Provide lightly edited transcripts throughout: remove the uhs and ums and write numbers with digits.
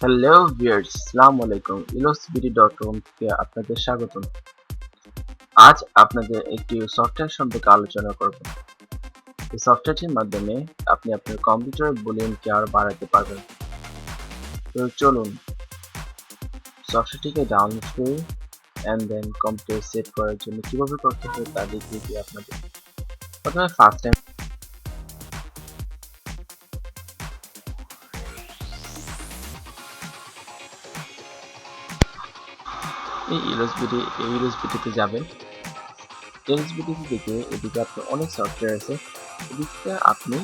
Hello viewers, আসসালামু আলাইকুম। ইলোসবিডি.com থেকে আপনাদের স্বাগতম। আজ আপনাদের একটি সফটওয়্যার সম্পর্কে আলোচনা করব। এই সফটওয়্যারটির মাধ্যমে আপনি আপনার কম্পিউটারের ভলিউমকে আরো বাড়াতে পারবেন। তো চলুন সফটওয়্যারটিকে ডাউনলোড করি এন্ড দেন কম্পিউটার সেট করার জন্য কিভাবে করতে হয় তা দেখিয়ে দিই আপনাদের। প্রথমে ফার্স্ট টাইম এই ইলোসবিডিতে যাবেন। ইলোসবিডি থেকে এদিকে আপনার অনেক সফটওয়্যার আছে। এদিকে আপনি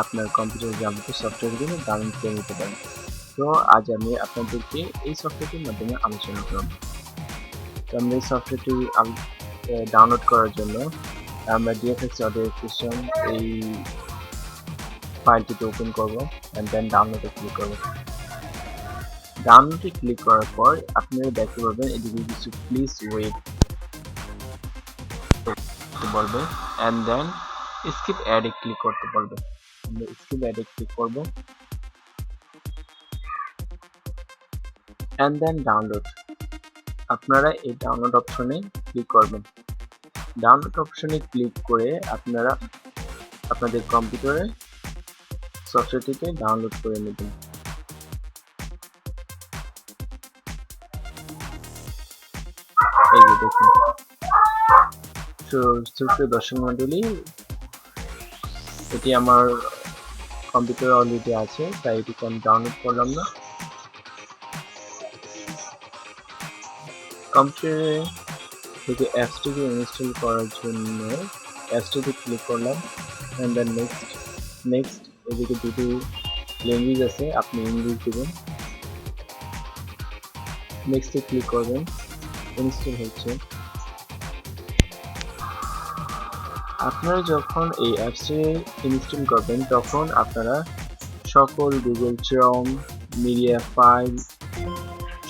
আপনার কম্পিউটারে যাবতীয় সফটওয়্যারগুলো ডাউনলোড করে নিতে পারেন। তো আজ আমি আপনাদেরকে এই সফটওয়্যারটির মাধ্যমে আলোচনা করব। তো আমরা এই সফটওয়্যারটি ডাউনলোড করার জন্য আমরা ডিএফএক্স অডিও এক্সটেনশন এই ফাইলটিতে ওপেন করব এন্ড দেন ডাউনলোডে ক্লিক করব। ডাউনলোডে ক্লিক করার পর আপনারা দেখতে পাবেন এদিকে কিছু প্লিজ ওয়েট বলবে এন্ড দেন স্কিপ অ্যাড এ ক্লিক করতে বলবে। আমরা স্কিপ অ্যাড এ ক্লিক করব এন্ড দেন ডাউনলোড। আপনারা এই ডাউনলোড অপশনে ক্লিক করবেন। ডাউনলোড অপশনে ক্লিক করে আপনারা আপনাদের কম্পিউটারে সফটওয়্যারটিকে ডাউনলোড করে নেবেন। এই যে দেখুন, সুপ্রিয় দর্শক মণ্ডলী, এটি আমার কম্পিউটারে অলরেডি আছে, তাই এটিকে আমি ডাউনলোড করলাম না। কম্পিউটারে থেকে অ্যাপসটিকে ইনস্টল করার জন্য অ্যাপসটিতে ক্লিক করলাম এন্ড দেন নেক্সট এদিকে দুটি ল্যাঙ্গুয়েজ আছে, আপনি ইংলিশ দিবেন। নেক্সটে ক্লিক করবেন, ইনস্টল হচ্ছে। আপনারা যখন এই অ্যাপসটি ইনস্টল করবেন তখন আপনারা সকল গুগল ক্রোম, মিডিয়া ফাইল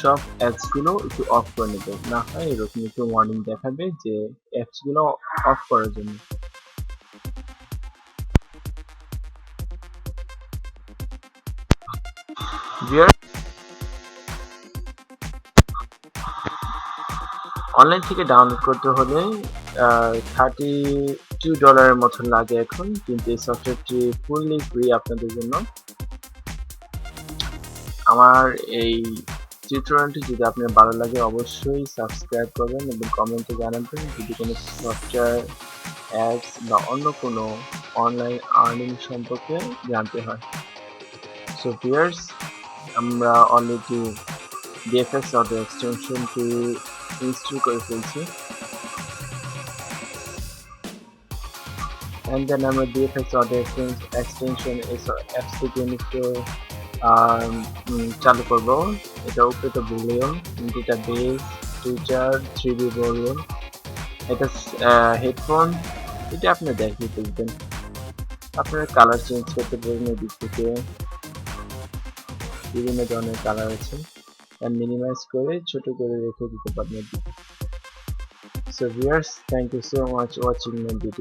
সব অ্যাপসগুলো একটু অফ করে নেবেন, না হয় এরকম একটু ওয়ার্নিং দেখাবে যে অ্যাপসগুলো অফ করার জন্য। অনলাইন থেকে ডাউনলোড করতে হলে $32 মতন লাগে এখন, কিন্তু এই সফটওয়্যারটি ফুললি ফ্রি আপনাদের জন্য। আমার এই টিউটোরিয়ালটি যদি আপনার ভালো লাগে অবশ্যই সাবস্ক্রাইব করবেন এবং কমেন্টে জানাবেন যদি কোনো সফটওয়্যার অ্যাপস বা অন্য কোনো অনলাইন আর্নিং সম্পর্কে জানতে হয়। সো ভিউয়ার্স, আমরা অলরেডি ডিএফএক্স অডিও এক্সটেনশনটি ইনস্টল করে ফেলছি and then আমরা ডিএফএক্স অডিও এক্সটেনশন অ্যাপস থেকে নিশ্চয় চালু করব। এটা উপরে তো ভলিউম, এটা বেস, টিচার, 3D ভলিউম, এটা হেডফোন, এটা আপনি দেখিয়ে দেখবেন। আপনারা কালার চেঞ্জ করতে পারবেন, এদিক থেকে বিভিন্ন ধরনের কালার আছে, মিনিমাইজ করে ছোট করে রেখে দিতে পারবেন। So viewers, thank you so much watching my video.